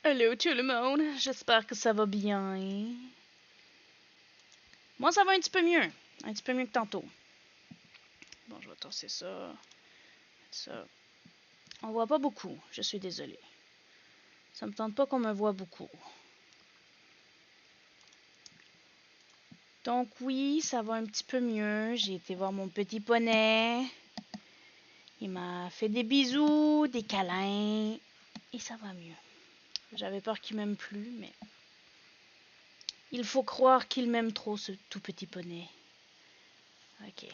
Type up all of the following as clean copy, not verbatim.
Hello tout le monde, j'espère que ça va bien. Moi ça va un petit peu mieux que tantôt. Bon, je vais tasser ça. On voit pas beaucoup, je suis désolée. Ça me tente pas qu'on me voit beaucoup. Donc oui, ça va un petit peu mieux. J'ai été voir mon petit poney. Il m'a fait des bisous, des câlins. Et ça va mieux. J'avais peur qu'il m'aime plus, mais... Il faut croire qu'il m'aime trop, ce tout petit poney. Ok.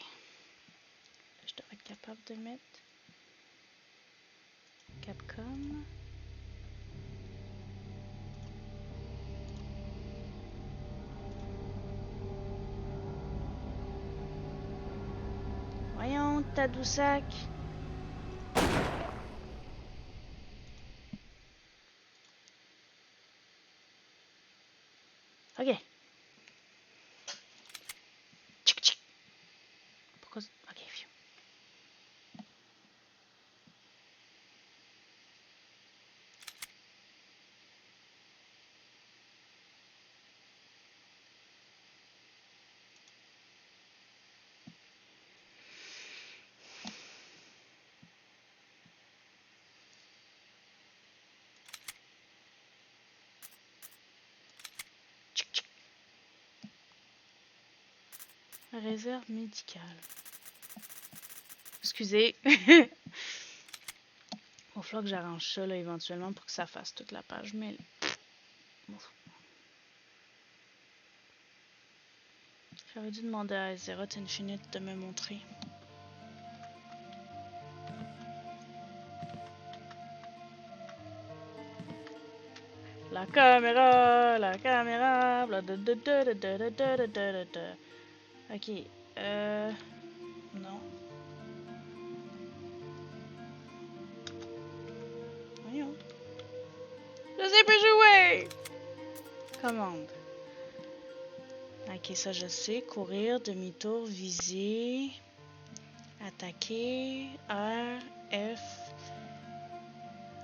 Je devrais être capable de mettre... Capcom. Voyons, Tadoussac. Ok. Pourquoi... Ok, phew. Réserve médicale. Excusez. Il va falloir que j'arrange ça là, éventuellement pour que ça fasse toute la page, mais... J'aurais dû demander à Azeroth Infinite de me montrer. La caméra, bla. Ok. Non. Voyons. Je sais plus jouer! Commande. Ok, ça je sais. Courir, demi-tour, viser, attaquer, R, F,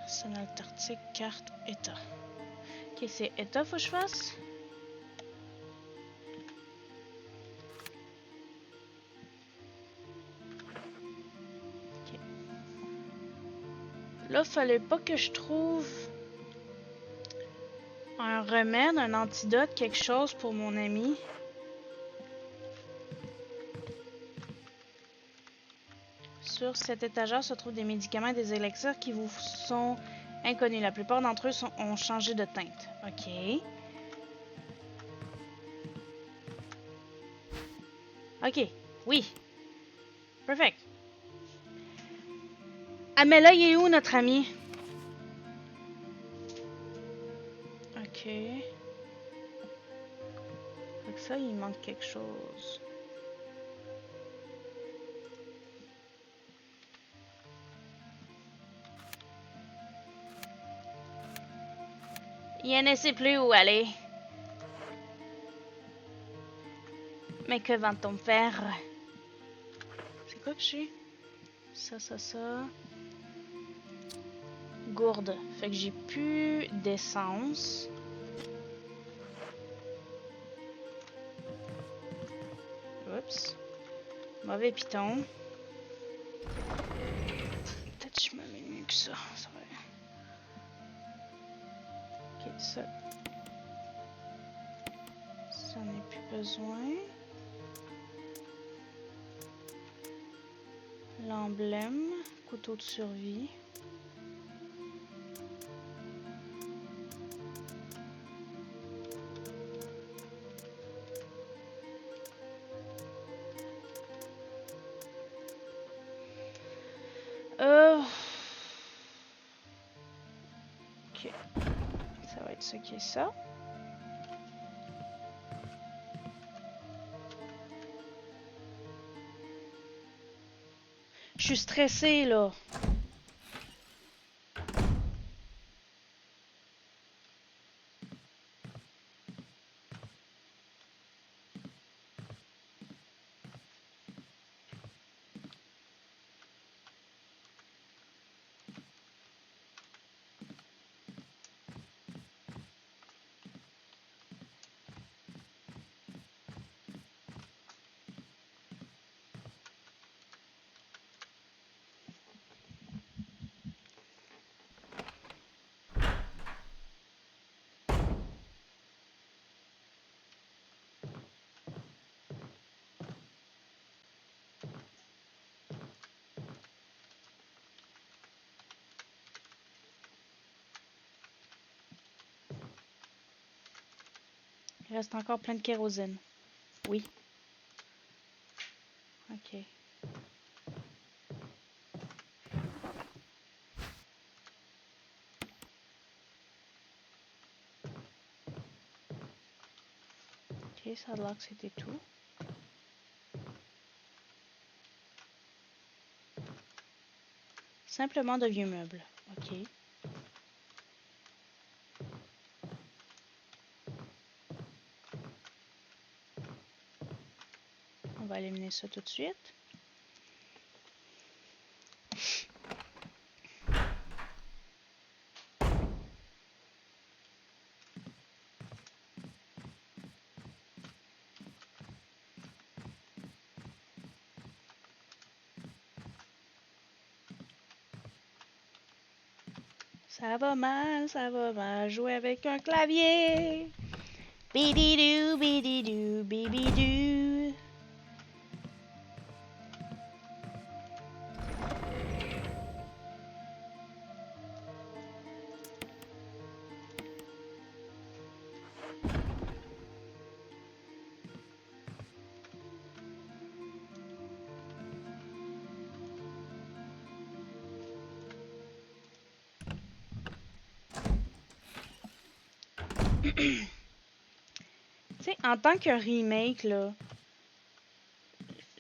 sonal tactique, carte, état. Ok, c'est état, faut que je fasse? Ok. Là, fallait pas que je trouve un remède, un antidote, quelque chose pour mon ami. Sur cette étagère se trouvent des médicaments et des élixirs qui vous sont inconnus. La plupart d'entre eux ont changé de teinte. Ok. Ok. Oui. Perfect. Ah, mais là, il est où, notre ami? Ok. Fait que ça, il manque quelque chose. Il ne sait plus où aller. Mais que va-t-on faire? C'est quoi que j'ai? Ça. Gourde. Fait que j'ai plus d'essence. Oups. Mauvais piton. Peut-être que je me mets mieux que ça. Ça va. Ok, ça. Ça n'en est plus besoin. L'emblème. Couteau de survie. Ok. Ça va être ça qui est ça. Je suis stressée, là. Il reste encore plein de kérosène. Oui. Ok. Ok, ça a l'air que c'était tout. Simplement de vieux meubles. Ok. On va éliminer ça tout de suite. Ça va mal, ça va mal. Jouer avec un clavier. Bididou, bididou, bibidou. Tu sais, en tant que remake, là,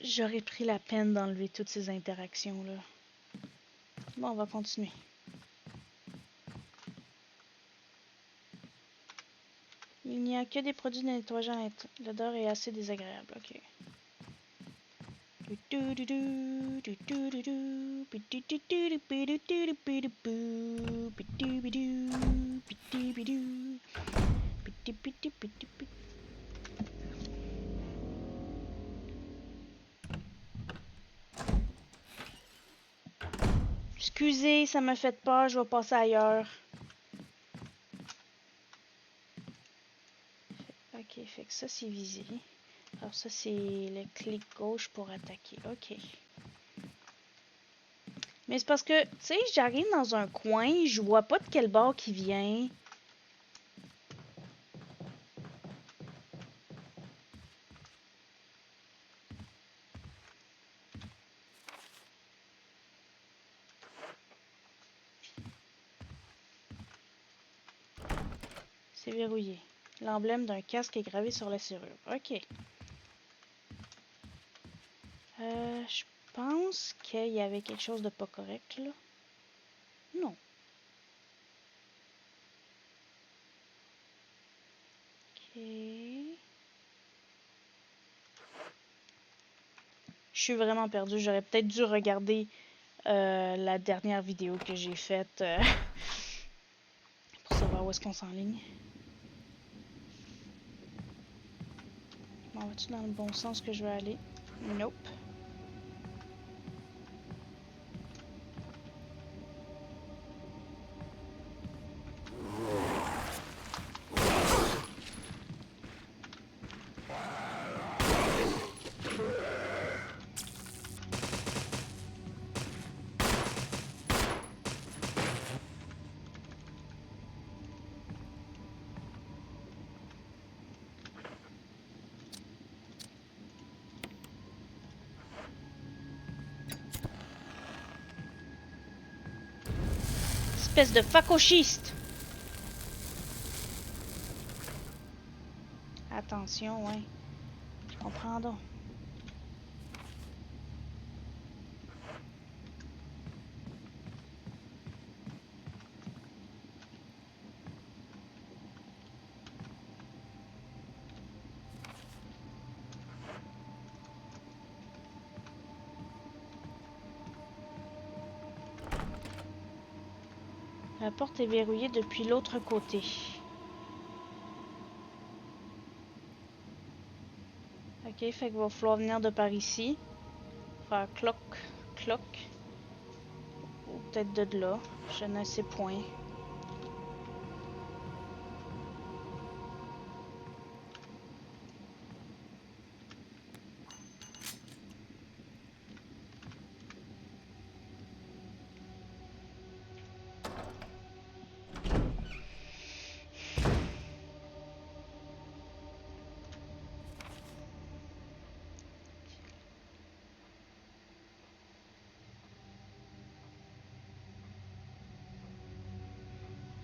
j'aurais pris la peine d'enlever toutes ces interactions-là. Bon, on va continuer. Il n'y a que des produits de nettoyage à l'intérieur. L'odeur est assez désagréable. Ok. Excusez, ça m'a fait peur, je vais passer ailleurs. Ok, fait que ça c'est visé. Alors ça c'est le clic gauche pour attaquer. Ok. Mais c'est parce que, tu sais, j'arrive dans un coin, je vois pas de quel bord qui vient. C'est verrouillé. L'emblème d'un casque est gravé sur la serrure. Ok. Je pense qu'il y avait quelque chose de pas correct, là. Non. Ok. Je suis vraiment perdue. J'aurais peut-être dû regarder la dernière vidéo que j'ai faite pour savoir où est-ce qu'on s'enligne. Bon, vas-tu dans le bon sens que je veux aller? Nope. Espèce de facochiste! Attention, ouais. Je comprends donc. La porte est verrouillée depuis l'autre côté. Ok, fait qu'il va falloir venir de par ici. Faire cloc, cloc. Ou peut-être de là. Je ne sais point.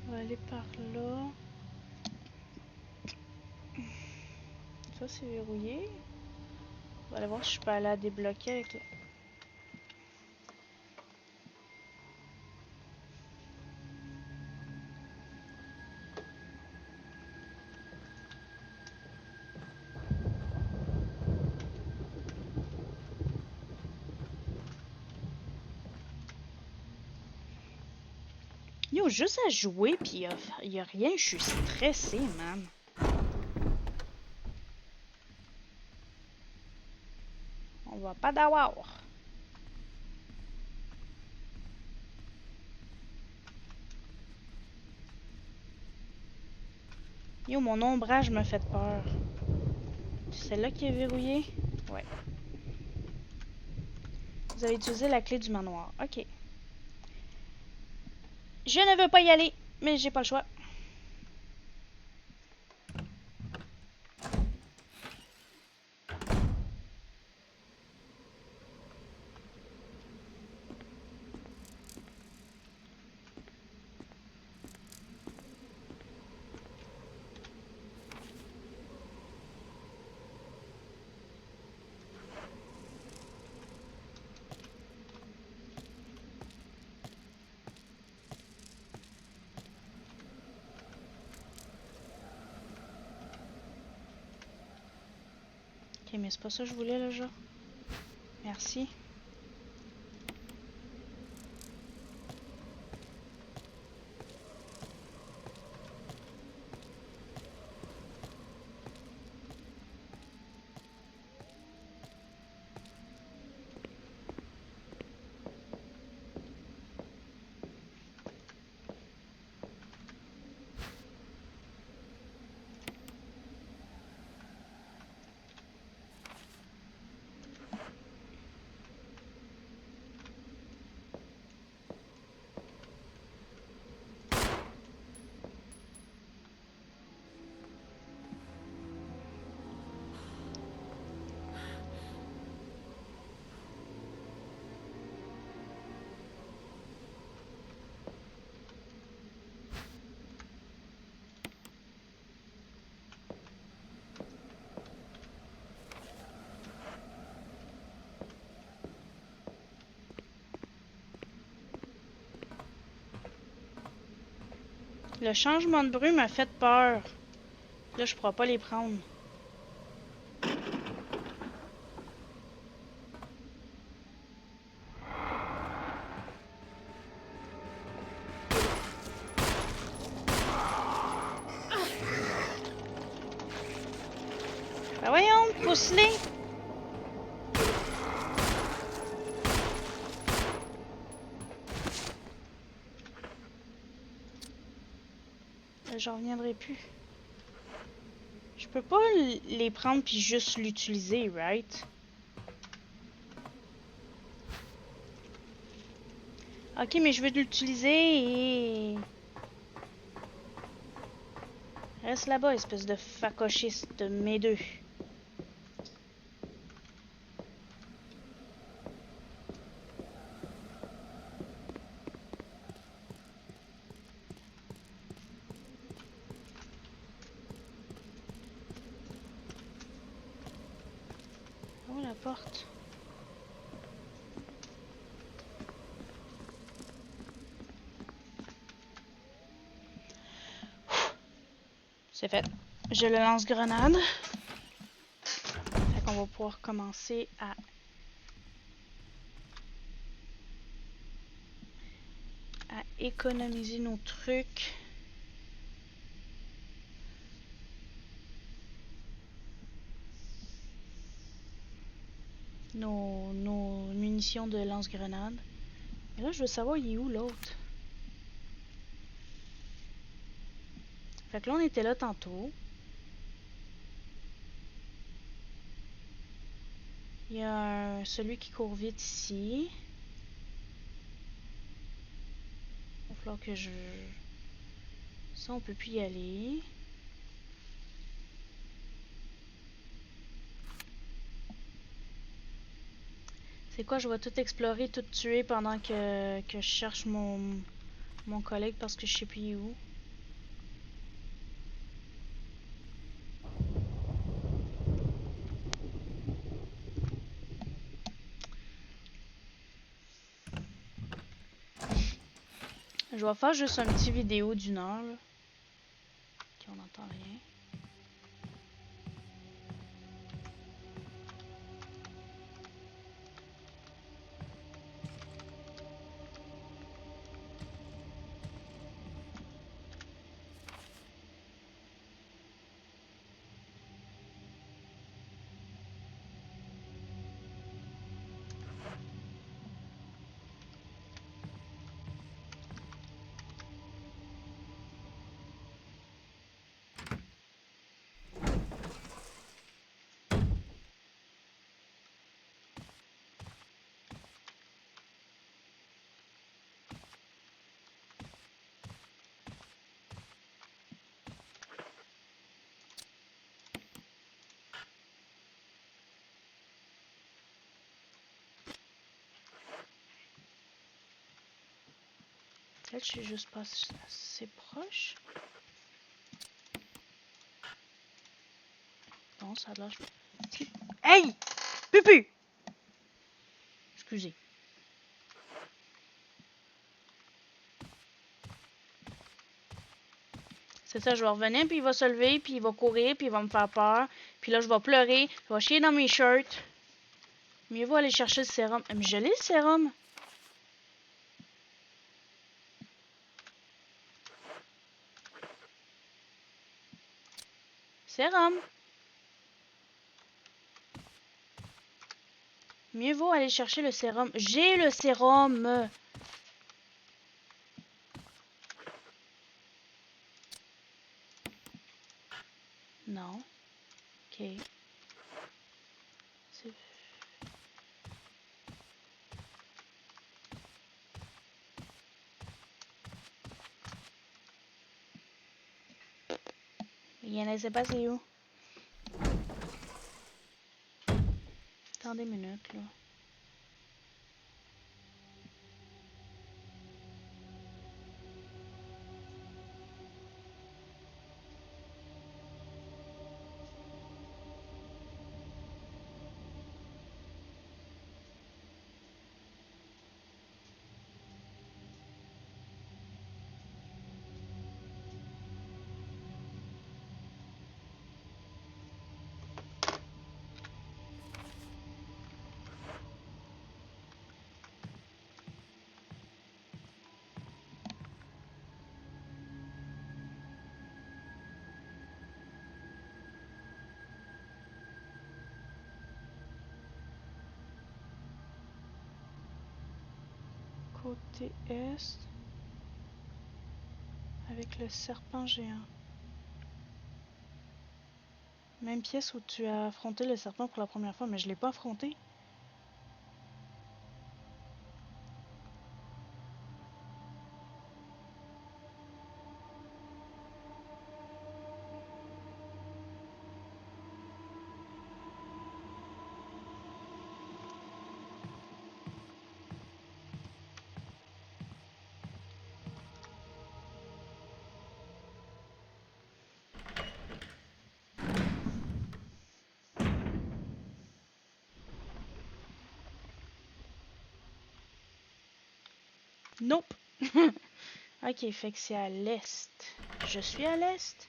On va aller par là. Ça, c'est verrouillé. On va aller voir si je peux aller la débloquer avec le... Yo, juste à jouer, pis y a rien, je suis stressée, man. On va pas d'avoir. Yo, mon ombrage me fait peur. C'est celle-là qui est verrouillée? Ouais. Vous avez utilisé la clé du manoir. Ok. Je ne veux pas y aller, mais j'ai pas le choix. Ok, mais c'est pas ça que je voulais là, genre. Merci. Le changement de brume m'a fait peur. Là, je pourrais pas les prendre. Ben voyons, pousse-les! J'en reviendrai plus. Je peux pas les prendre puis juste l'utiliser, right? Ok, mais je veux l'utiliser et... Reste là-bas, espèce de facochiste, mes deux. Oh, la porte. C'est fait. Je le lance-grenade. Fait qu'on va pouvoir commencer à économiser nos trucs. Nos munitions de lance-grenade. Et là, je veux savoir, il est où l'autre? Fait que là, on était là tantôt. Il y a celui qui court vite ici. Il va falloir que je... Ça, on peut plus y aller. C'est quoi, je vais tout explorer, tout tuer pendant que je cherche mon collègue parce que je sais plus où. Je vais faire juste un petit vidéo d'1 heure. Là. Ok, on n'entend rien. Peut-être que je suis juste pas assez proche. Non, ça a l'air... Hey! Pupu! Excusez. C'est ça, je vais revenir, puis il va se lever, puis il va courir, puis il va me faire peur. Puis là, je vais pleurer, je vais chier dans mes shirts. Mieux vaut aller chercher le sérum. Mais je l'ai le sérum. Sérum. Mieux vaut aller chercher le sérum. J'ai le sérum. Non. Ok. Il ne sait pas c'est où. Attendez une minute, là. Côté est, avec le serpent géant. Même pièce où tu as affronté le serpent pour la première fois, mais je l'ai pas affronté. Nope. Ok, fait que c'est à l'est. Je suis à l'est.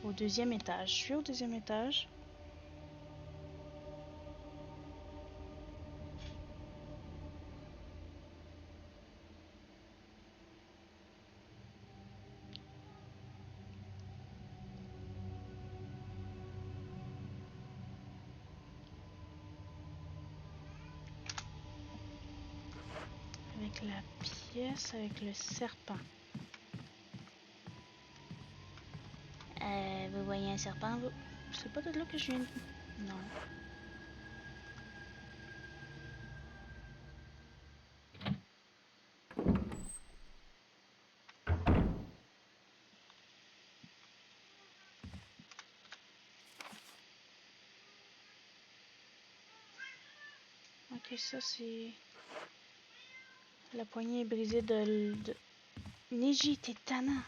Au deuxième étage. Je suis au deuxième étage. Avec la pièce avec le serpent. Vous voyez un serpent, vous? C'est pas de là que je viens. Non. Ok, ça c'est... La poignée est brisée de... Neji, t'es tannant.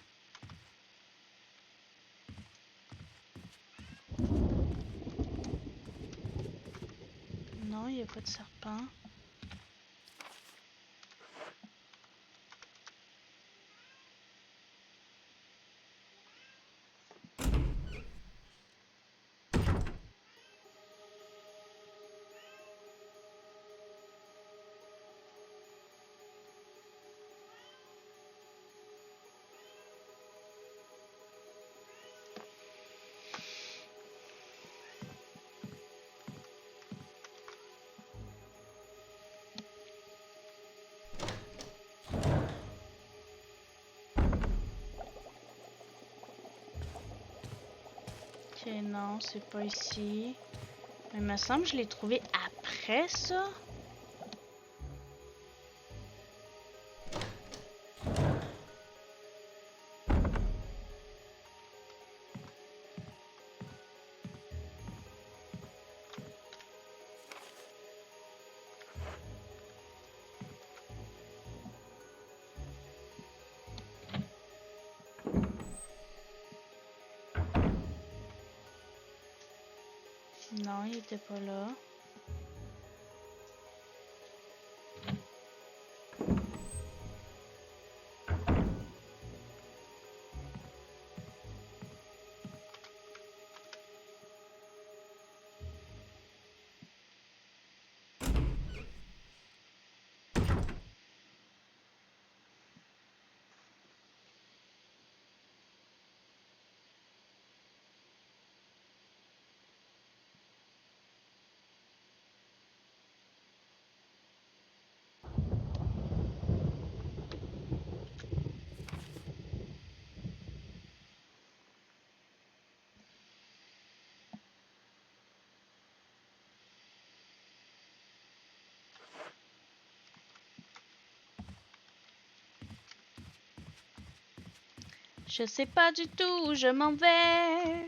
Non, il n'y a pas de serpent. Ok, non, c'est pas ici. Mais il me semble que je l'ai trouvé après ça. Non, il était pas là. Je sais pas du tout où je m'en vais.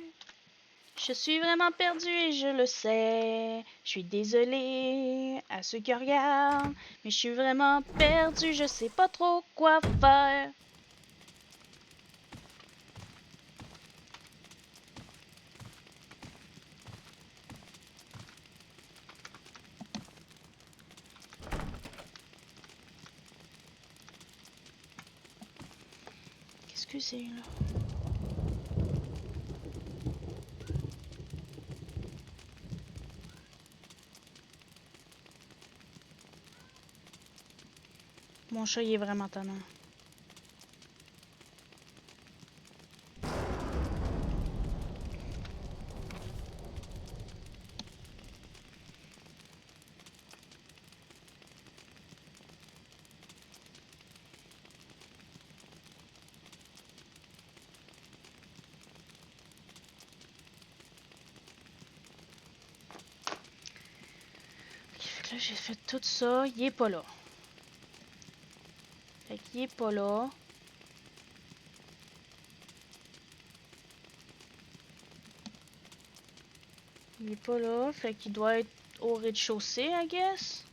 Je suis vraiment perdue et je le sais. Je suis désolée à ceux qui regardent, mais je suis vraiment perdue, je sais pas trop quoi faire. Qu'est-ce que c'est là? Mon chat, il est vraiment tannant. Fait que là, j'ai fait tout ça. Il est pas là. Fait qu'il est pas là. Il est pas là. Fait qu'il doit être au rez-de-chaussée, I guess.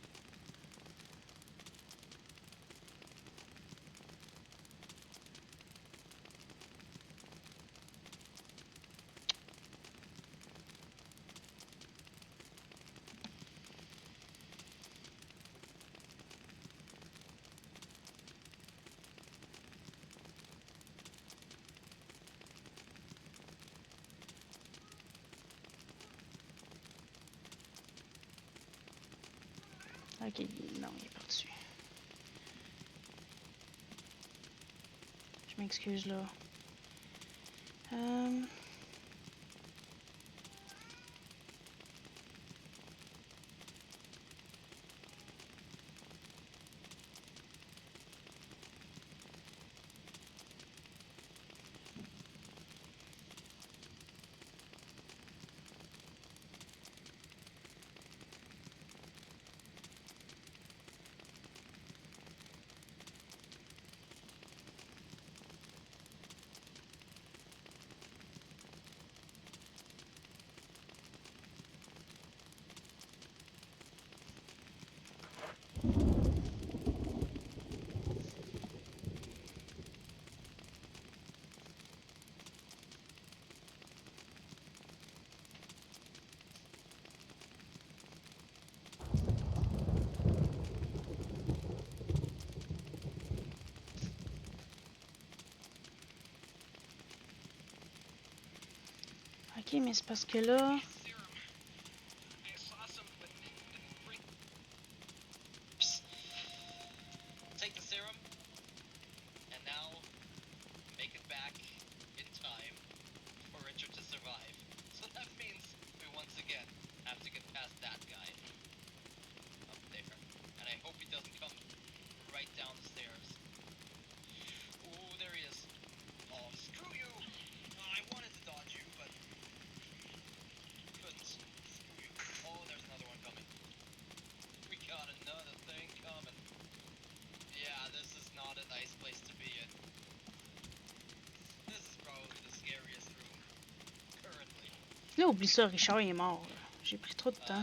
Ok, non, il est parti. Je m'excuse là. Ok, mais c'est parce que là... Là, oublie ça, Richard, il est mort. J'ai pris trop de temps.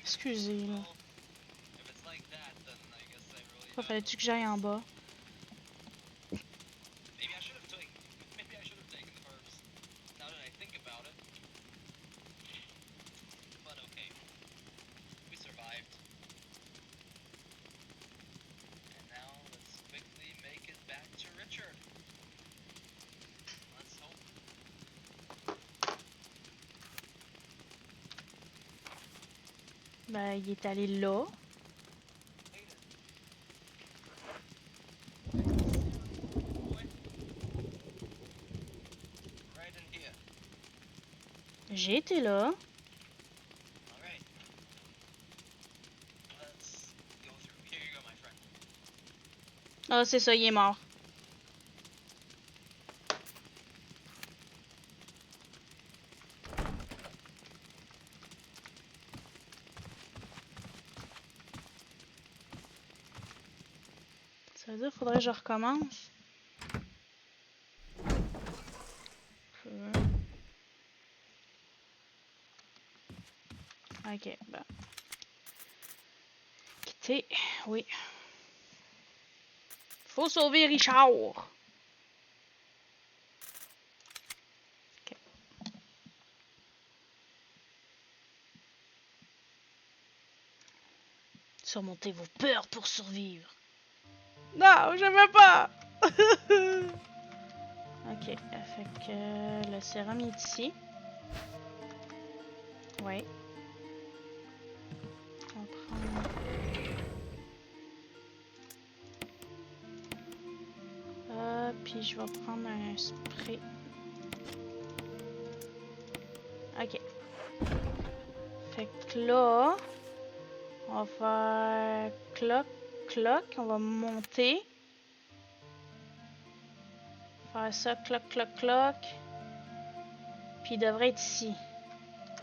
Excusez, là. Pourquoi fallait-tu que j'aille en bas? Ben, il est allé là. J'ai été là. Ah, c'est ça, il est mort. Ça veut dire qu'il faudrait que je recommence. Ok, ben. Quitter, oui. Faut sauver Richard. Ok. Surmontez vos peurs pour survivre. Non, je veux pas. Ok, fait que le sérum est ici. Oui. On prend... puis je vais prendre un spray. Ok. Fait que là, on va faire cloc, cloc. On va monter. Faire ça, cloc, cloc, cloc. Puis il devrait être ici.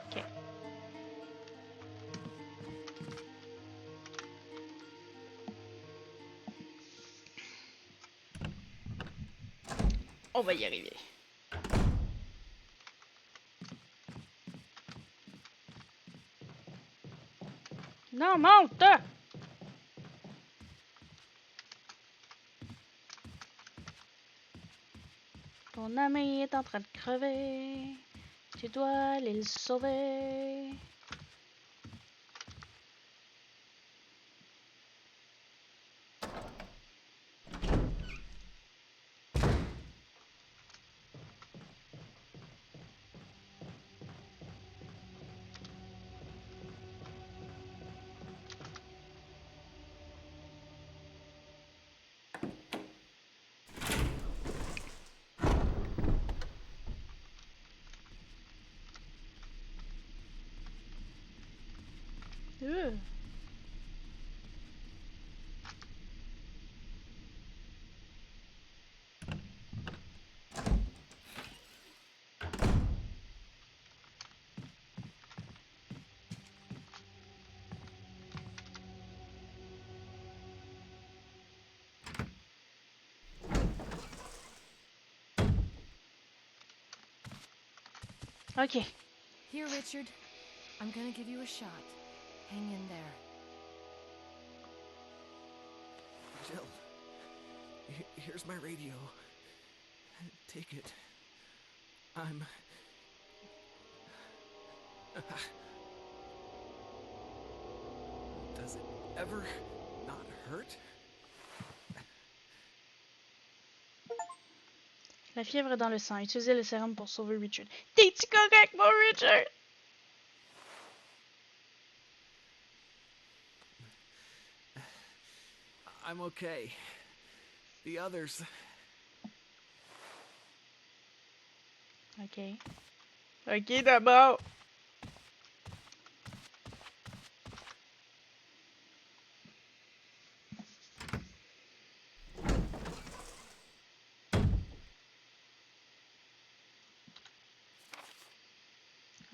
Ok. On va y arriver. Non, monte! Ton ami est en train de crever. Tu dois aller le sauver. Euh. Ok. Here, Richard. I'm gonna give you a shot. Hang in there. Jill, here's my radio. Take it. I'm... Does it ever not hurt? La fièvre est dans le sang. Utilisez le sérum pour sauver Richard. T'es-tu correct, mon Richard? I'm okay. The others... Ok. Ok, d'abord.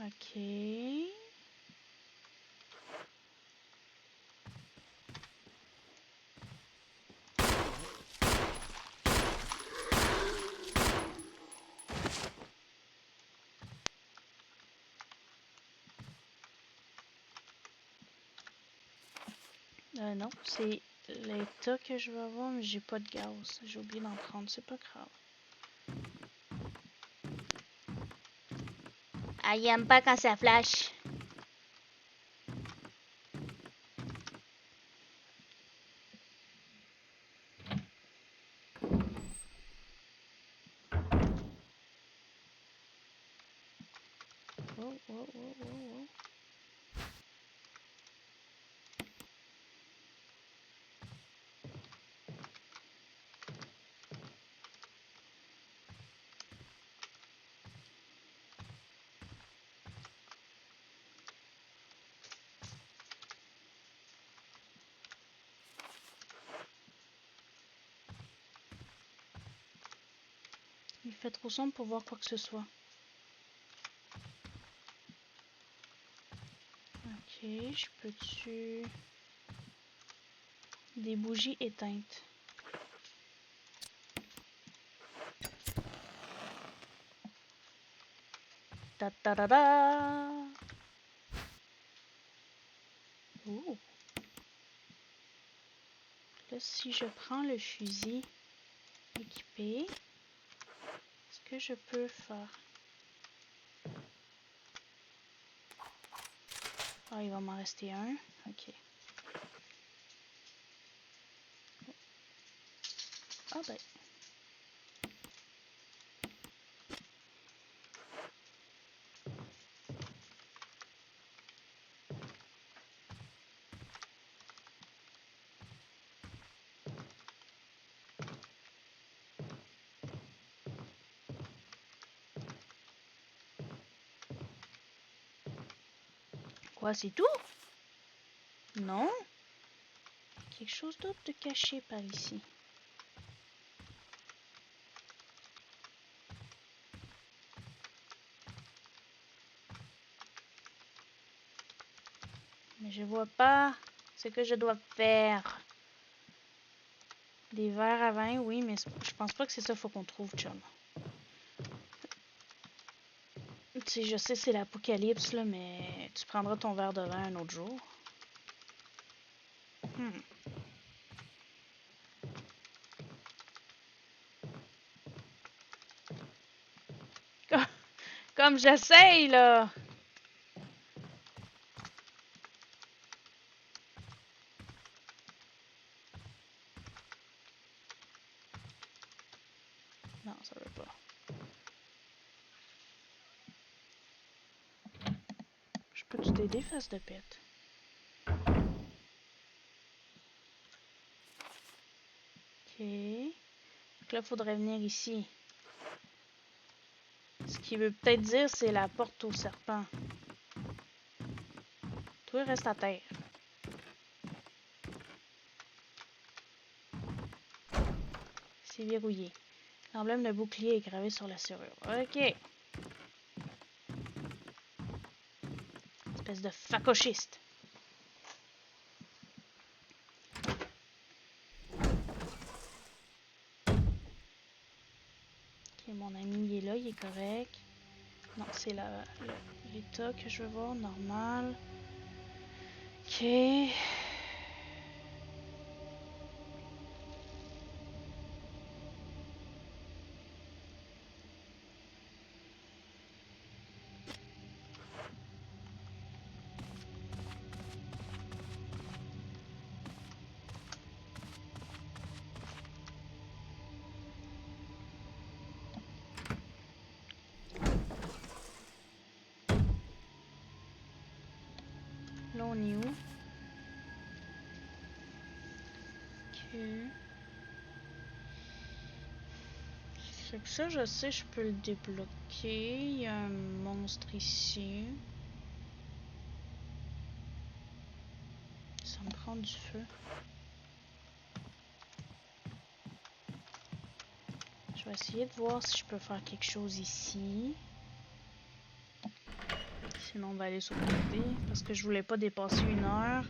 Ok. Non, c'est l'état que je vais avoir, mais j'ai pas de gaz. J'ai oublié d'en prendre, c'est pas grave. Ah, il aime pas quand ça flash. Oh, oh, oh, oh, oh. Il fait trop sombre pour voir quoi que ce soit. Ok, je peux-tu... Des bougies éteintes. Ta ta da da. Ouh. Là, si je prends le fusil équipé, est-ce que je peux faire... Ah, il va m'en rester un. Ok. Ah ben. Quoi, c'est tout? Non? Quelque chose d'autre de caché par ici. Mais je vois pas ce que je dois faire. Des verres à vin, oui, mais je pense pas que c'est ça qu'il faut qu'on trouve, chum. Tu sais, je sais c'est l'apocalypse, là, mais tu prendras ton verre de vin un autre jour. Comme j'essaye, là! Non, ça veut pas. Je peux-tu t'aider, face de pète? Ok. Donc là, il faudrait venir ici. Ce qui veut peut-être dire, c'est la porte au serpent. Toi, reste à terre. C'est verrouillé. L'emblème de bouclier est gravé sur la serrure. Ok. Espèce de facochiste. Ok, mon ami, il est là, il est correct. Non, c'est l'état que je veux voir, normal. Ok. Là, on est où? Ok. Fait que ça, je sais, je peux le débloquer. Il y a un monstre ici. Ça me prend du feu. Je vais essayer de voir si je peux faire quelque chose ici. Sinon, on va aller sauvegarder. Parce que je voulais pas dépasser 1 heure.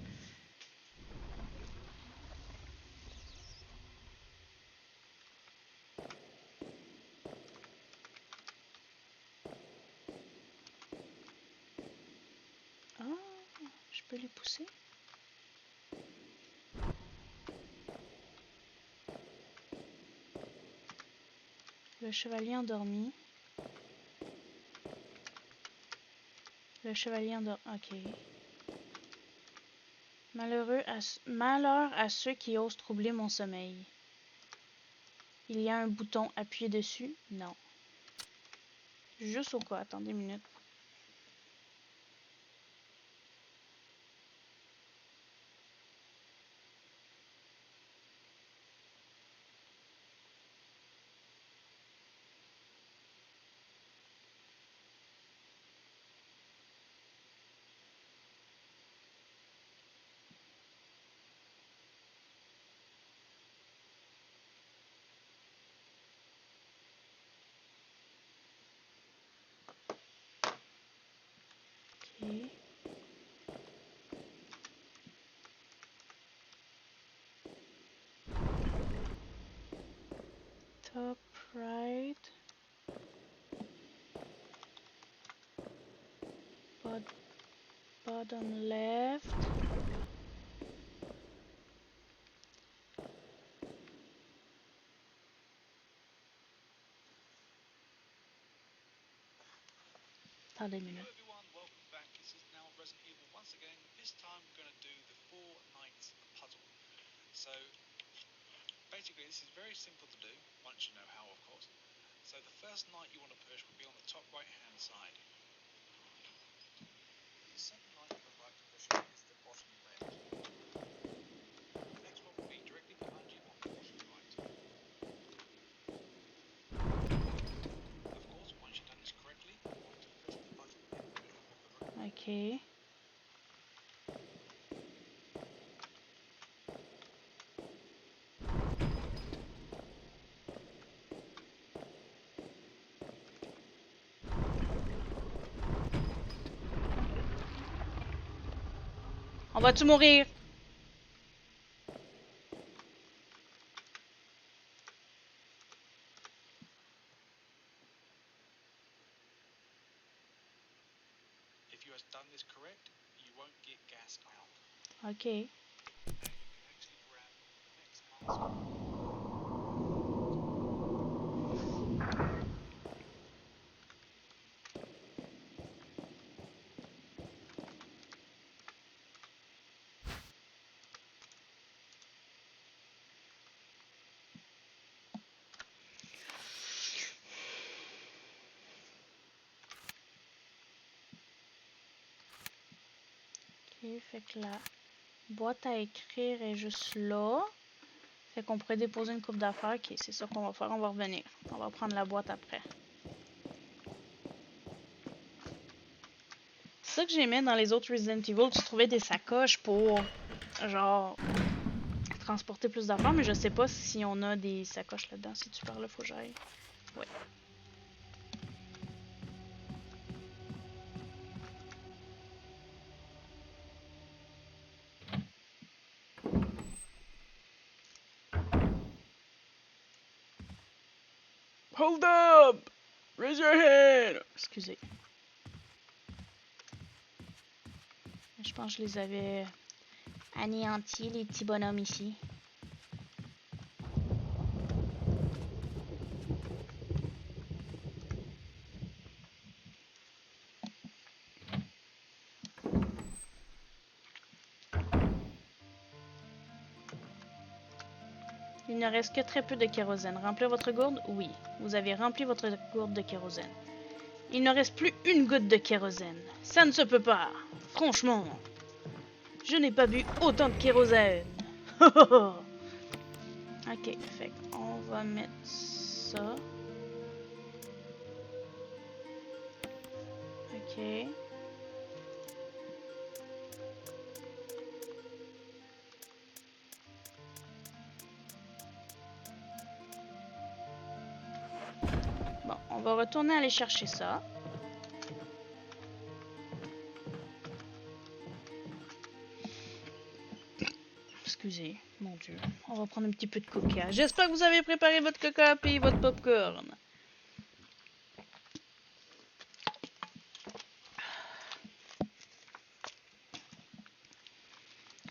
Ah, je peux les pousser. Le chevalier endormi. Le chevalier endormi. Ok. Malheur à ceux qui osent troubler mon sommeil. Il y a un bouton, appuyez dessus? Non. Juste au quoi? Attendez une minute. Ok. Top right. Bottom left. Attendez une minute. Hello everyone, welcome back. This is now Resident Evil once again. This time we're going to do the 4 nights puzzle. So basically this is very simple to do, once you know how of course. So the first night you want to push will be on the top right hand side. The second night you would like to push is the bottom left. The next one will be directly behind you on the bottom right. Of course, once you've done this correctly, you want to press the button in the middle of the room. Ok. On va-tu mourir? If you have done this correct, you won't get gas out. Ok. And you can actually grab the next puzzle. Ok, fait que la boîte à écrire est juste là. Fait qu'on pourrait déposer une coupe d'affaires. Ok, c'est ça qu'on va faire. On va revenir. On va prendre la boîte après. C'est ça que j'aimais dans les autres Resident Evil. Tu trouvais des sacoches pour, genre, transporter plus d'affaires. Mais je sais pas si on a des sacoches là-dedans. Si tu parles, faut que j'aille. Ouais. Hold up! Raise your hand! Excusez. Je pense que je les avais anéantis, les petits bonhommes ici. Il ne reste que très peu de kérosène. Remplir votre gourde? Oui. Vous avez rempli votre gourde de kérosène. Il ne reste plus une goutte de kérosène. Ça ne se peut pas. Franchement. Je n'ai pas bu autant de kérosène. Ok, fait qu'on va mettre ça. Ok. Bon, on va retourner aller chercher ça. Excusez, mon Dieu. On va prendre un petit peu de coca. J'espère que vous avez préparé votre coca et votre popcorn.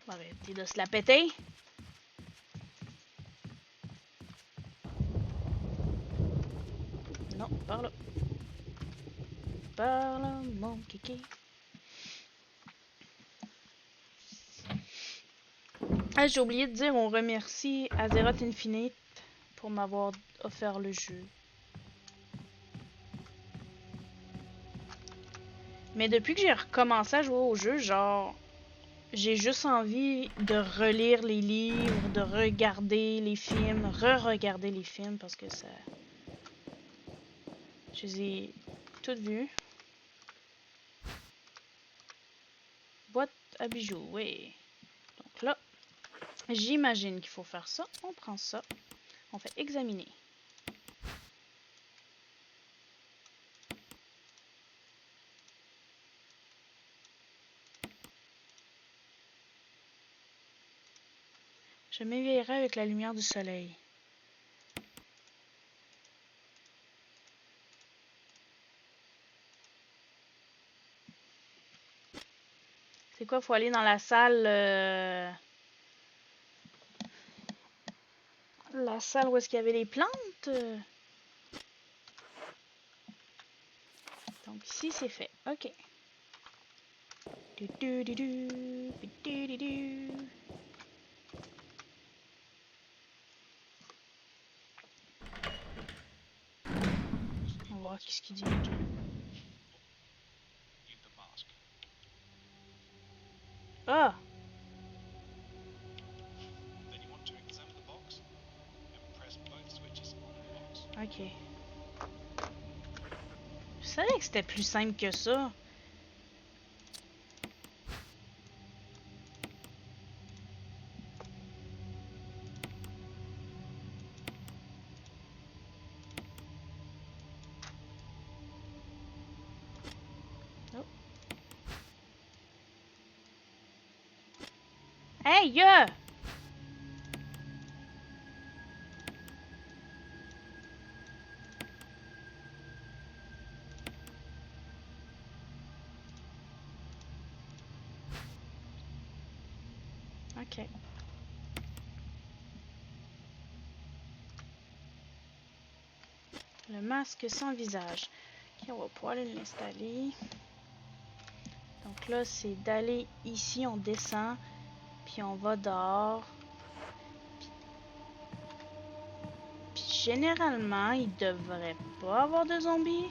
On va arrêter de se la péter. Non, par là. Par là, mon kiki. Ah, j'ai oublié de dire, on remercie Azeroth Infinite pour m'avoir offert le jeu. Mais depuis que j'ai recommencé à jouer au jeu, genre, j'ai juste envie de relire les livres, de regarder les films, re-regarder les films parce que ça... Je les ai toutes vues. Boîte à bijoux, oui. Donc là, j'imagine qu'il faut faire ça. On prend ça. On fait examiner. Je m'éveillerai avec la lumière du soleil. C'est quoi, faut aller dans la salle... La salle où est-ce qu'il y avait les plantes? Donc ici, c'est fait. OK. On va voir qu'est-ce qu'il dit. Need the mask. Ah! Then you want to examine the box and press both switches on the box. OK. Je savais que c'était plus simple que ça. Oh. Hey, yeah! OK. Le masque sans visage. OK, on va pouvoir aller l'installer. Donc là, c'est d'aller ici, on descend, puis on va dehors. Puis généralement, il devrait pas avoir de zombies.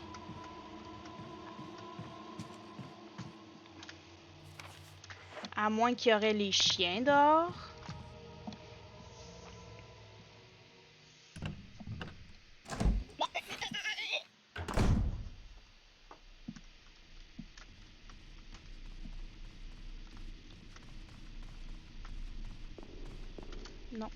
À moins qu'il y aurait les chiens dehors. Non.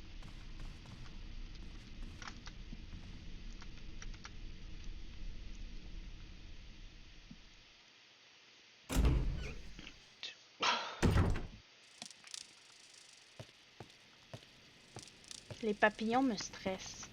Les papillons me stressent.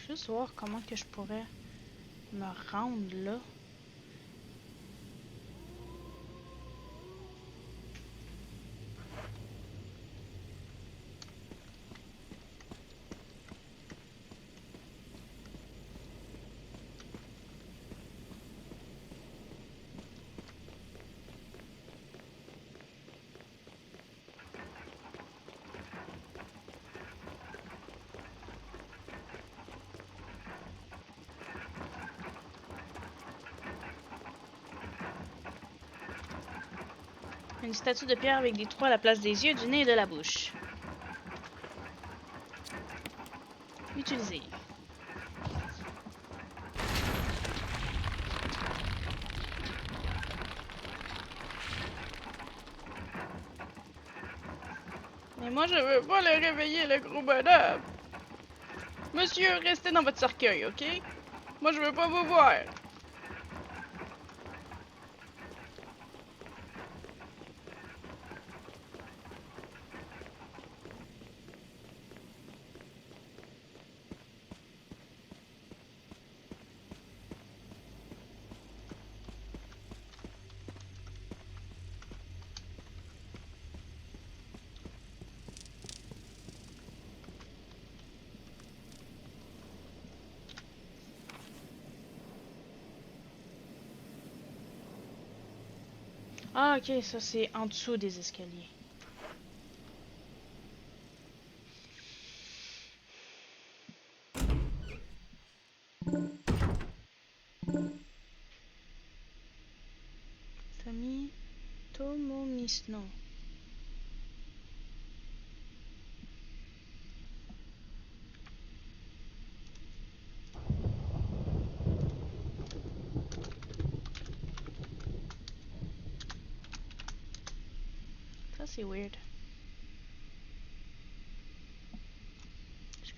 Juste voir comment que je pourrais me rendre là. Une statue de pierre avec des trous à la place des yeux, du nez et de la bouche. Utiliser. Mais moi, je veux pas le réveiller, le gros bonhomme. Monsieur, restez dans votre cercueil, OK? Moi, je veux pas vous voir. Ah, ok, ça c'est en dessous des escaliers. Tomomisno. Ça c'est weird.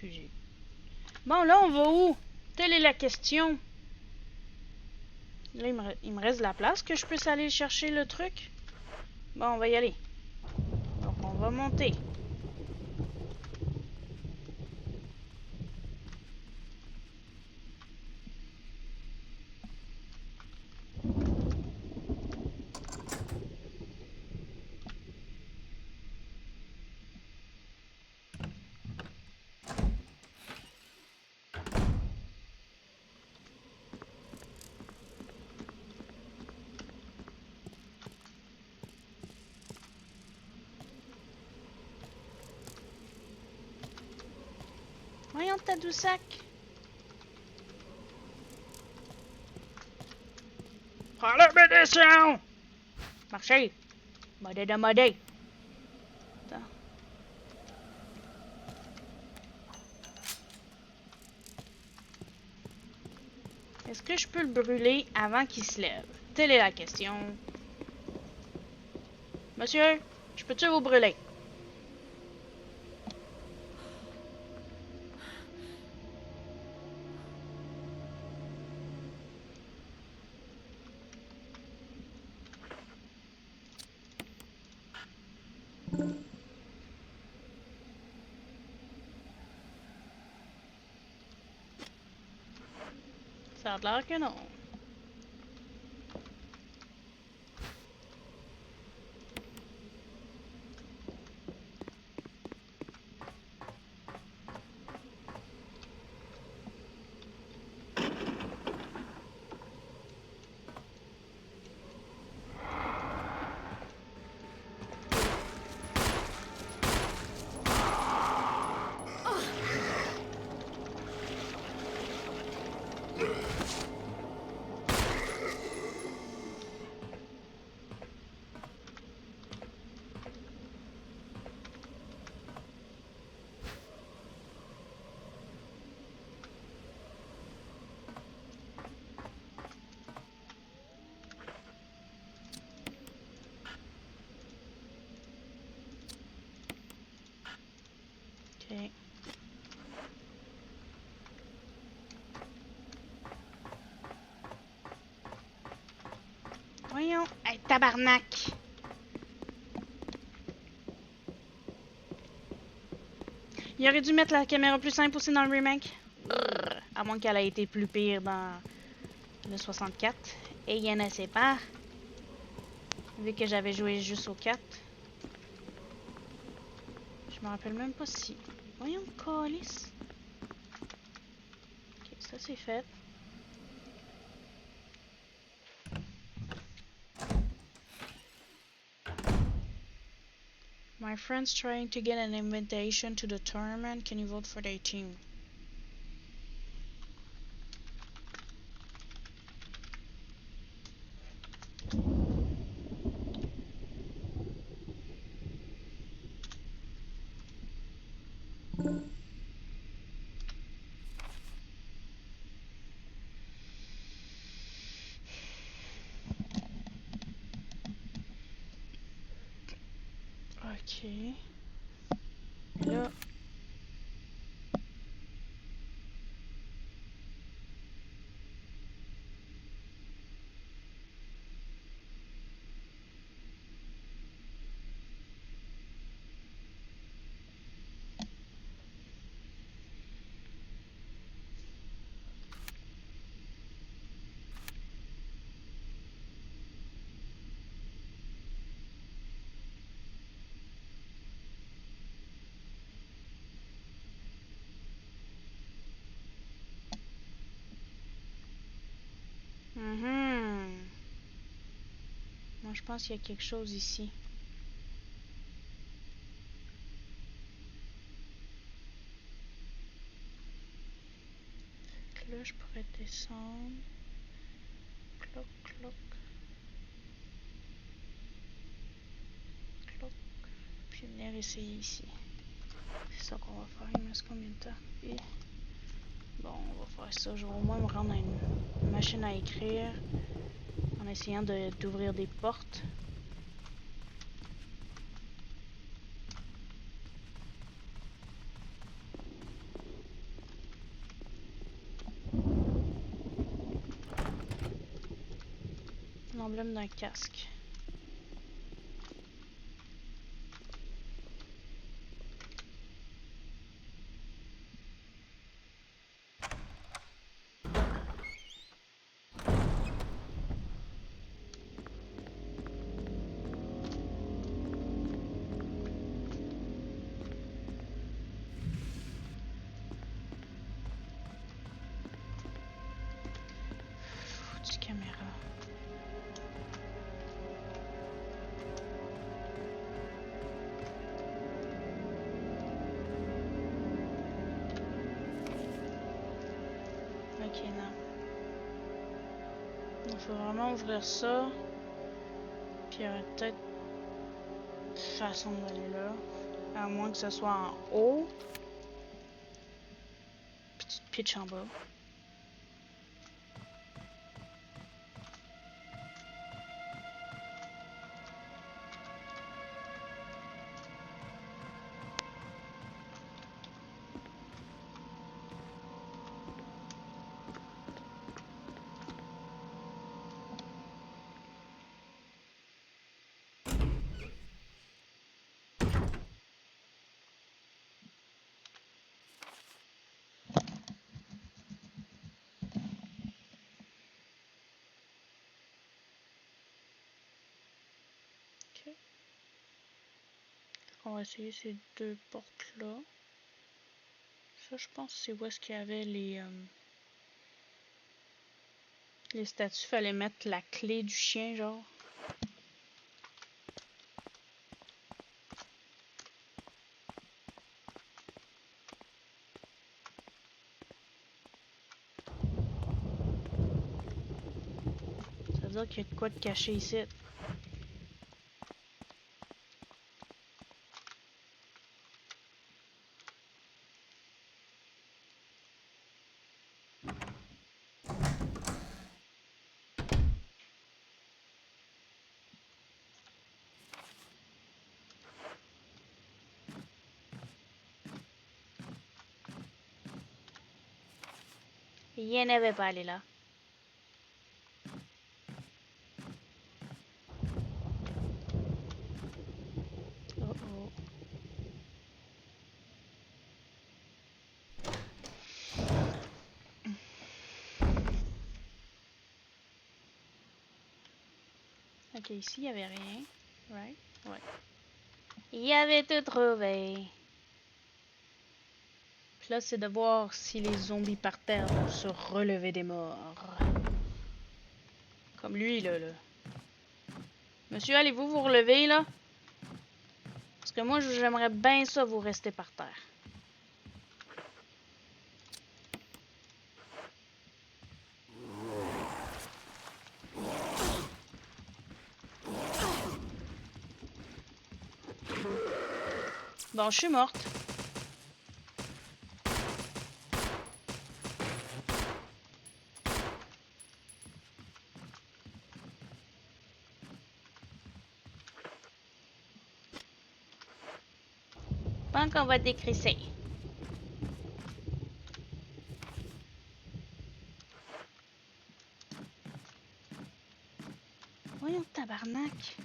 Excusez. Bon, là, on va où? Telle est la question. Là, il me reste de la place que je puisse aller chercher le truc. Bon, on va y aller. Donc, on va monter. Voyons Tadoussac. Prends la bénédiction! Marchez! Modé de modé. Attends. Est-ce que je peux le brûler avant qu'il se lève? Telle est la question. Monsieur, je peux-tu vous brûler? Ça a l'air que non. Ok. Voyons. Hey, tabarnak! Il aurait dû mettre la caméra plus simple aussi dans le remake. À moins qu'elle ait été plus pire dans le 64. Et il y en a c'est pas. Vu que j'avais joué juste au 4. Je me rappelle même pas si. Voyons, calice. Ok, ça c'est fait. My friend's trying to get an invitation to the tournament. Can you vote for their team? Ok. Là. Moi, je pense qu'il y a quelque chose ici. Là, je pourrais descendre. Cloc, cloc. Cloc. Puis venir essayer ici. C'est ça qu'on va faire. Il me reste combien de temps? Et... Bon, on va faire ça. Je vais au moins me rendre à une machine à écrire. En essayant d'ouvrir des portes. L'emblème d'un casque. Foutue caméra. Ok, non. Il faut vraiment ouvrir ça. Puis il y aurait peut-être une façon d'aller là. À moins que ce soit en haut. Petite pitch en bas. Ok. On va essayer ces deux portes-là. Ça, je pense, c'est où est-ce qu'il y avait les statues. Fallait mettre la clé du chien, genre. Ça veut dire qu'il y a de quoi de caché ici. Il n'avait pas allé là. Oh oh. Ok, ici, il n'y avait rien. Right? Ouais. Il y avait tout trouvé. Puis là, c'est de voir si les zombies par terre vont se relever des morts. Comme lui, là. Monsieur, allez-vous vous relever, là? Parce que moi, j'aimerais bien ça, vous rester par terre. Bon, je suis morte. Pas qu'on va décrisser. Voyons, tabarnak.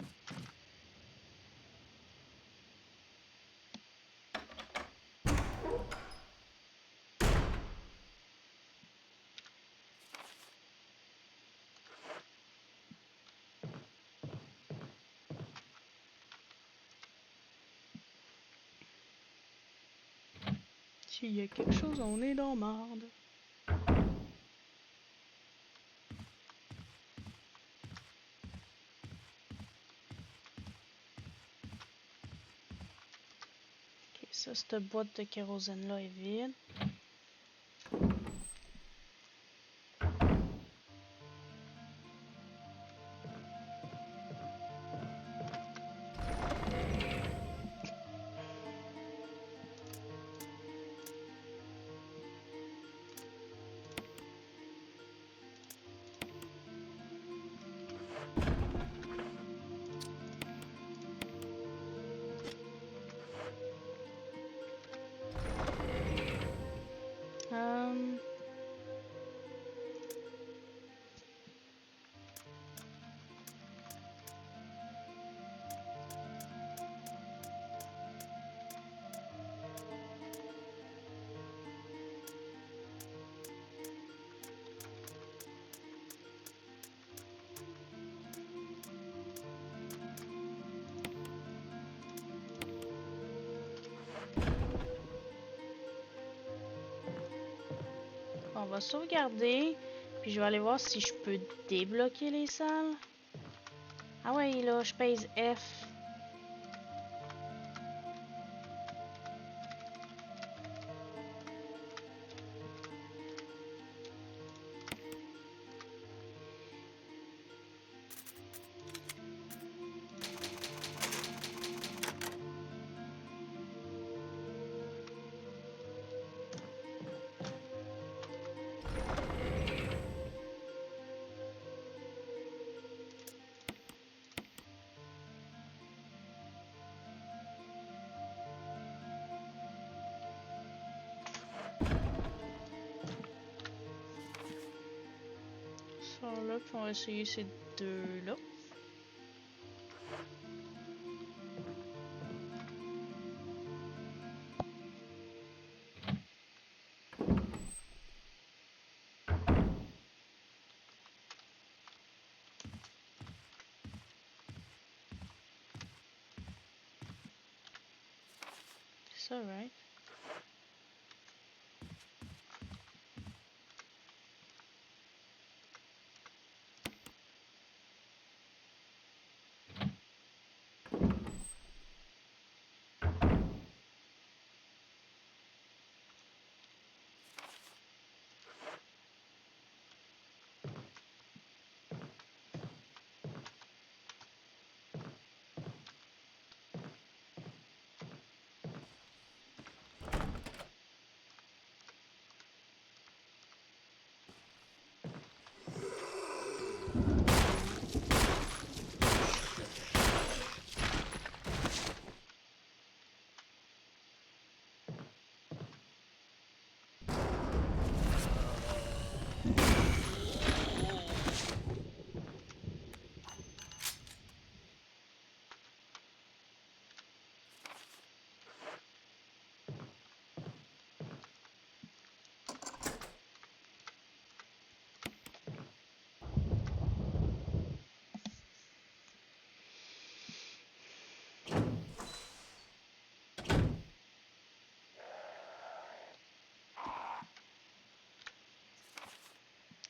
S'il y a quelque chose, on est dans marde. Ok, ça, cette boîte de kérosène-là est vide. va sauvegarder. Puis je vais aller voir si je peux débloquer les salles. Ah ouais, là, je pèse F. Ça là, puis on va essayer ces deux-là. C'est ça, right?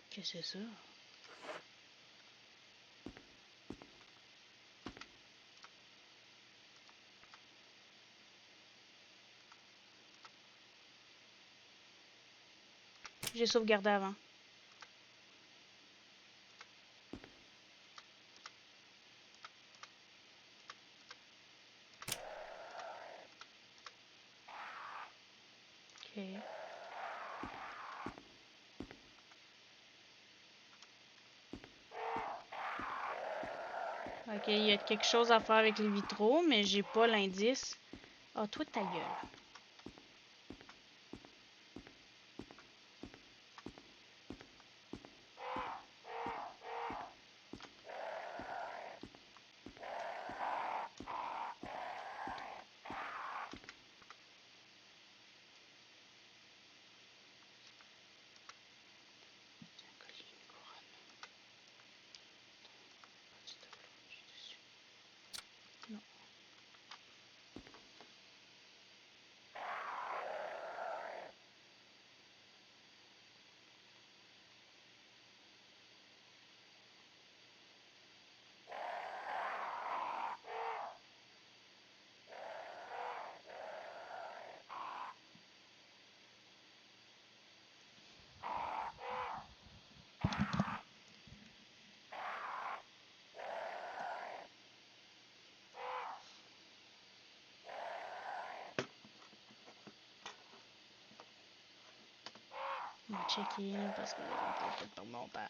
Qu'est-ce que c'est ça? J'ai sauvegardé avant. Ok. Ok, il y a quelque chose à faire avec les vitraux, mais j'ai pas l'indice. Ah, toi, ta gueule. Non. On va checker parce que on peut pas mon père.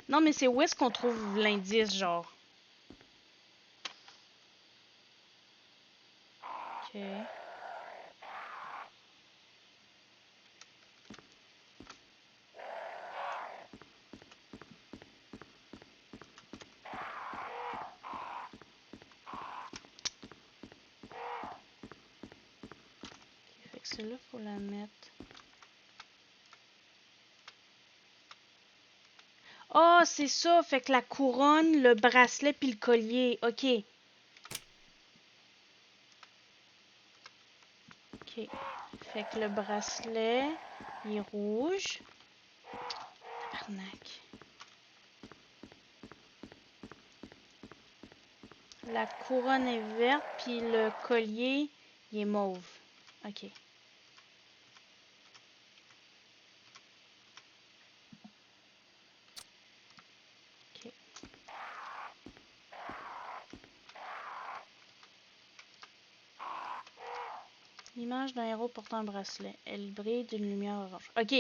Non, mais c'est où est-ce qu'on trouve l'indice, genre? Ok. Fait que celle-là, faut la mettre. Oh, c'est ça. Fait que la couronne, le bracelet puis le collier. Ok. Ok. Fait que le bracelet, Il est rouge. Arnaque. La couronne est verte, puis le collier, il est mauve. Ok. Ok. L'image d'un héros portant un bracelet. Elle brille d'une lumière orange. Ok.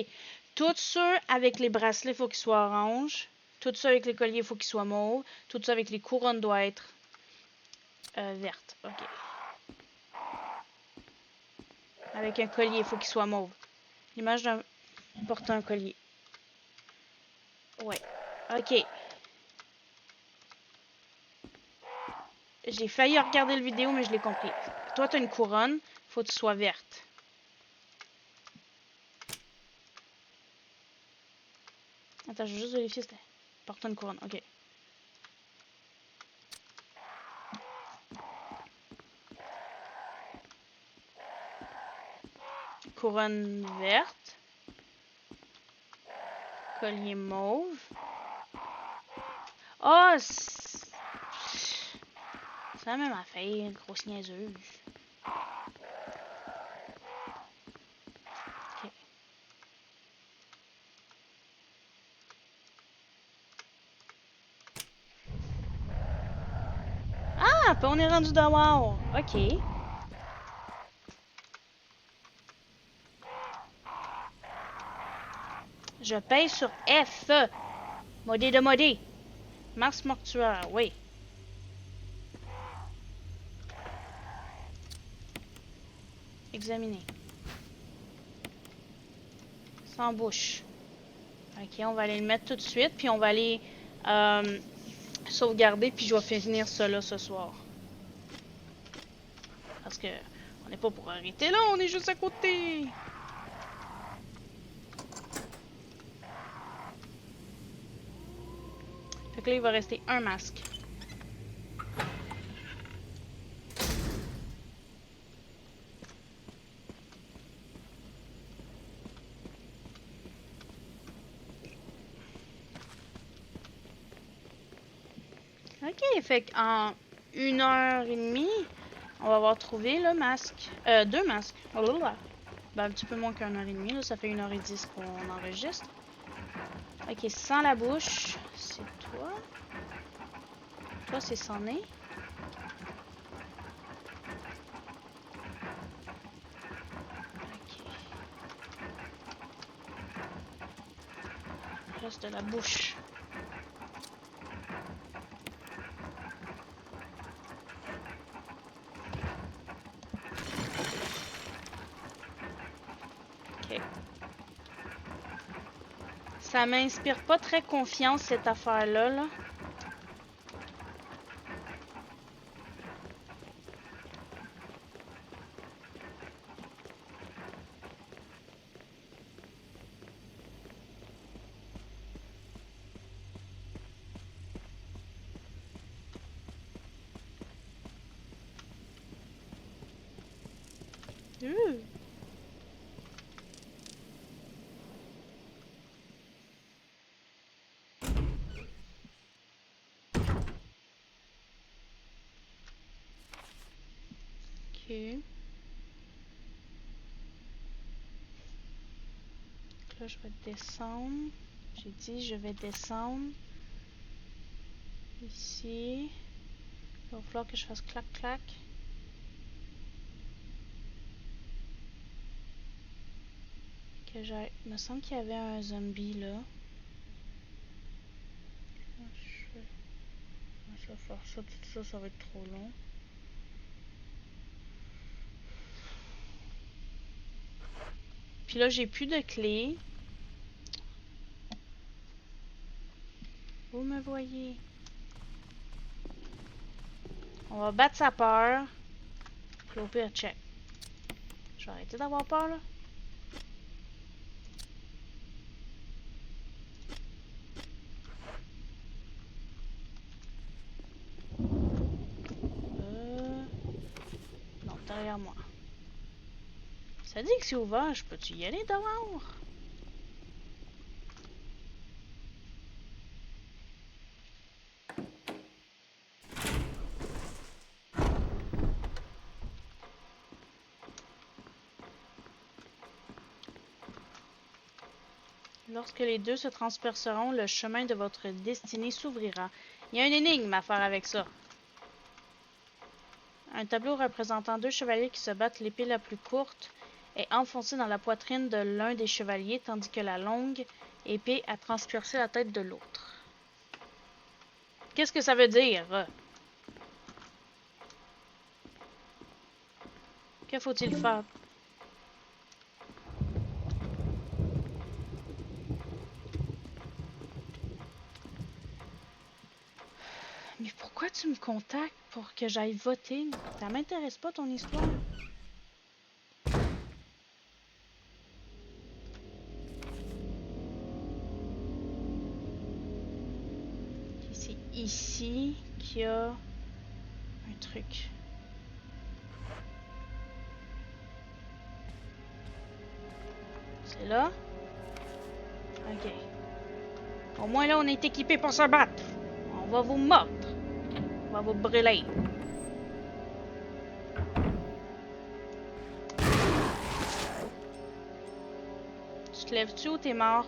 Tous ceux avec les bracelets, il faut qu'ils soient orange. Tous ceux avec les colliers, il faut qu'ils soient mauve. Tous ceux avec les couronnes doivent être vertes. Ok. Avec un collier, il faut qu'il soit mauve. L'image d'un portant un collier. Ouais. Ok. J'ai failli regarder le vidéo, mais je l'ai compris. Toi, t'as une couronne. Faut que tu sois verte. Attends, je vais juste vérifier si t'es portant une couronne. Ok. Couronne verte. Collier mauve. Oh! C'est la même affaire, grosse niaiseuse. Ok. Ah! Puis on est rendu dehors. Ok. Je pèse sur F. Modé de modé. Masse mortuaire, oui. Examiner. Sans bouche. Ok, on va aller le mettre tout de suite, puis on va aller sauvegarder, puis je vais finir cela ce soir. Parce que on n'est pas pour arrêter là, on est juste à côté. Fait que là, il va rester un masque. Ok, fait qu'en 1h30, on va avoir trouvé le masque. Deux masques. Blablabla. Ben, un petit peu moins qu'1h30, là, ça fait 1h10 qu'on enregistre. Ok, sans la bouche, c'est toi. Toi, c'est sans nez. Ok. Il reste de la bouche. Ok. Ça m'inspire pas très confiance, cette affaire-là, là. Ok. Là, je vais descendre. J'ai dit, je vais descendre. Ici. Il va falloir que je fasse clac-clac. Que j'aille. Il me semble qu'il y avait un zombie là. Je vais faire ça, tout ça, ça va être trop long. Puis là, j'ai plus de clés. Vous me voyez. On va battre sa peur. Puis au pire, check. Je vais arrêter d'avoir peur là. Non, derrière moi. Ça dit que c'est ouvert, je peux-tu y aller dehors? Lorsque les deux se transperceront, le chemin de votre destinée s'ouvrira. Il y a une énigme à faire avec ça. Un tableau représentant deux chevaliers qui se battent, l'épée la plus courte est enfoncée dans la poitrine de l'un des chevaliers, tandis que la longue épée a transpercé la tête de l'autre. Qu'est-ce que ça veut dire? Que faut-il faire? Mais pourquoi tu me contactes pour que j'aille voter? Ça m'intéresse pas ton histoire. C'est ici qu'il y a un truc. C'est là? Ok. Au moins là, on est équipé pour se battre. On va vous mordre. On va vous brûler. Tu te lèves-tu ou t'es mort?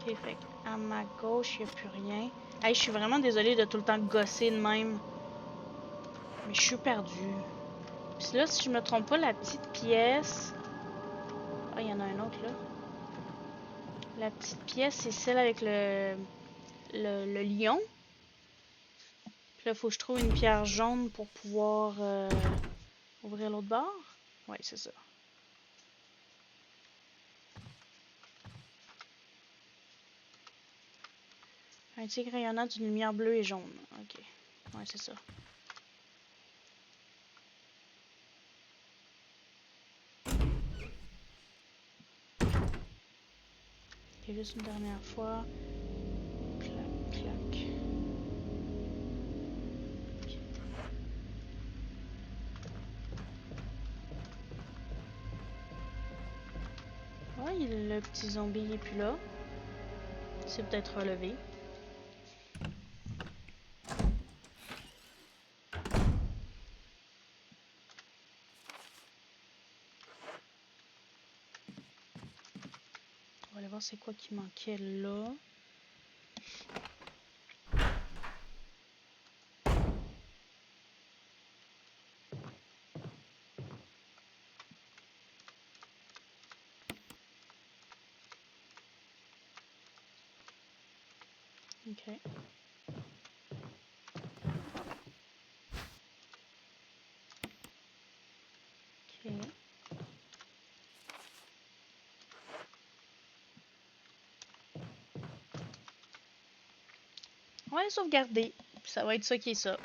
Ok, fait à ma gauche, il n'y a plus rien. Hey, je suis vraiment désolée de tout le temps gosser de même. Mais je suis perdue. Puis là, si je me trompe pas, la petite pièce... Ah, il y en a un autre, là. La petite pièce, c'est celle avec le lion. Puis là, il faut que je trouve une pierre jaune pour pouvoir ouvrir l'autre bord. Ouais, c'est ça. Un tigre rayonnant d'une lumière bleue et jaune. Ok. Ouais, c'est ça. Ok, juste une dernière fois. Clac, clac. Ok. Ouais, le petit zombie il est plus là. C'est peut-être relevé. On va aller voir c'est quoi qui manquait là. Ok. Ok. On va les sauvegarder. Puis ça va être ça qui est ça.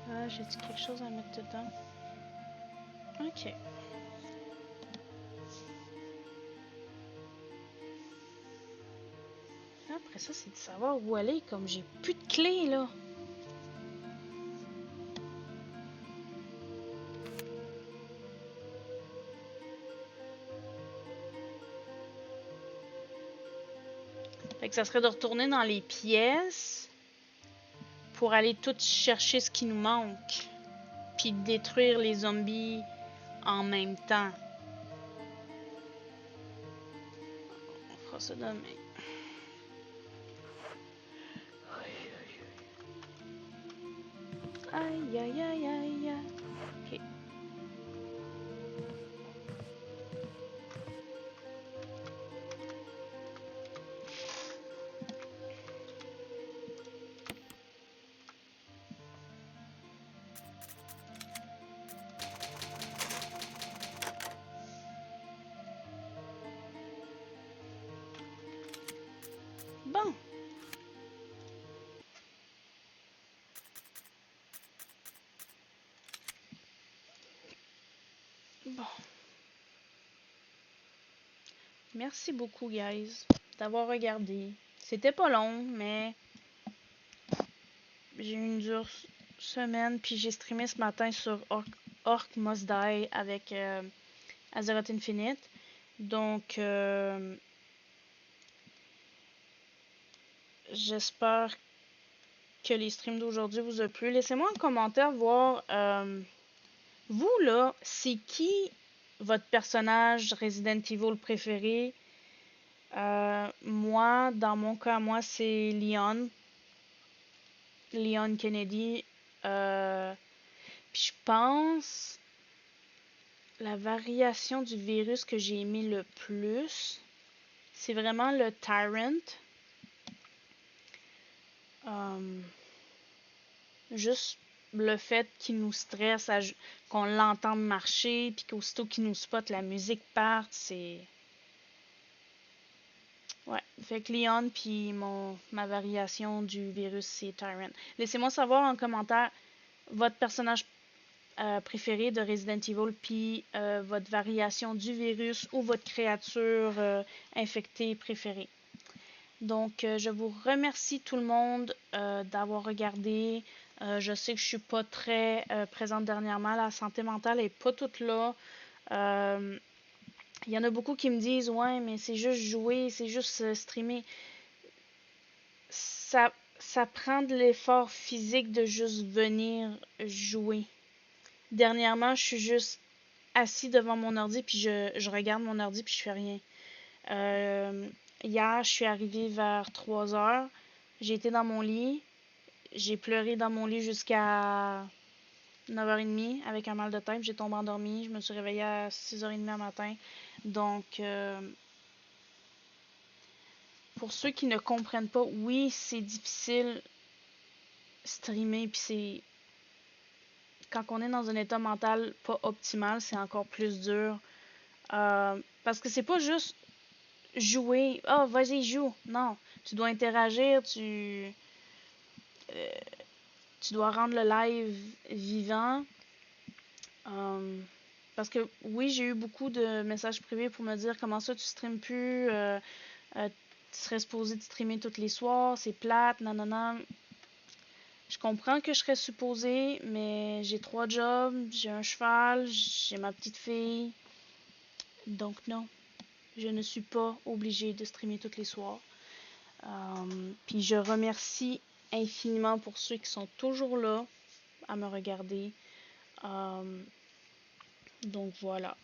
Ah, j'ai-tu quelque chose à mettre dedans? Ok. Après ça, c'est de savoir où aller, comme j'ai plus de clés, là. Fait que ça serait de retourner dans les pièces pour aller tout chercher ce qui nous manque. Puis détruire les zombies en même temps. On fera ça demain. Aïe, aïe, aïe, aïe, aïe. Ok. Bon. Bon. Merci beaucoup, guys, d'avoir regardé. C'était pas long, mais j'ai eu une dure semaine, puis j'ai streamé ce matin sur Orc Must Die avec Azeroth Infinite. Donc, j'espère que les streams d'aujourd'hui vous a plu. Laissez-moi un commentaire voir, vous là, c'est qui votre personnage Resident Evil préféré? Moi, dans mon cas, moi, c'est Leon Kennedy. Puis je pense la variation du virus que j'ai aimé le plus, c'est vraiment le Tyrant. Juste le fait qu'il nous stresse, qu'on l'entende marcher, puis qu'aussitôt qu'il nous spot, la musique parte, c'est... Ouais, fait que Leon, puis ma variation du virus, c'est Tyrant. Laissez-moi savoir en commentaire votre personnage préféré de Resident Evil, puis votre variation du virus ou votre créature infectée préférée. Donc, je vous remercie tout le monde d'avoir regardé. Je sais que je suis pas très présente dernièrement. La santé mentale est pas toute là. Il y en a beaucoup qui me disent « Ouais, mais c'est juste jouer, c'est juste streamer. » Ça prend de l'effort physique de juste venir jouer. Dernièrement, je suis juste assis devant mon ordi, puis je regarde mon ordi, puis je fais rien. Hier, je suis arrivée vers 3 heures. J'ai été dans mon lit. J'ai pleuré dans mon lit jusqu'à 9h30 avec un mal de tête. J'ai tombé endormie. Je me suis réveillée à 6h30 le matin. Donc, pour ceux qui ne comprennent pas, oui, c'est difficile streamer, puis c'est... Quand on est dans un état mental pas optimal, c'est encore plus dur. Parce que c'est pas juste jouer. Oh, vas-y, joue. Non, tu dois interagir, tu dois rendre le live vivant. Parce que oui, j'ai eu beaucoup de messages privés pour me dire comment ça tu streames plus. Tu serais supposé de streamer tous les soirs, c'est plate, nanana. Je comprends que je serais supposée, mais j'ai 3 jobs, j'ai un cheval, j'ai ma petite fille. Donc non, je ne suis pas obligée de streamer tous les soirs. Puis je remercie infiniment pour ceux qui sont toujours là à me regarder. Donc voilà.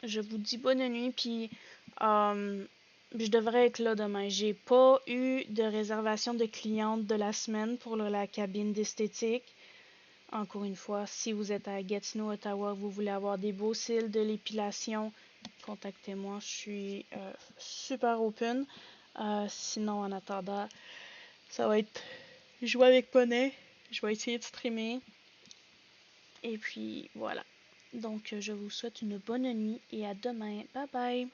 Je vous dis bonne nuit, puis je devrais être là demain. J'ai pas eu de réservation de cliente de la semaine pour la cabine d'esthétique. Encore une fois, si vous êtes à Gatineau, Ottawa, vous voulez avoir des beaux cils, de l'épilation, contactez-moi. Je suis super open. Sinon, en attendant, ça va être jouer avec poney. Je vais essayer de streamer. Et puis, voilà. Donc, je vous souhaite une bonne nuit et à demain. Bye bye!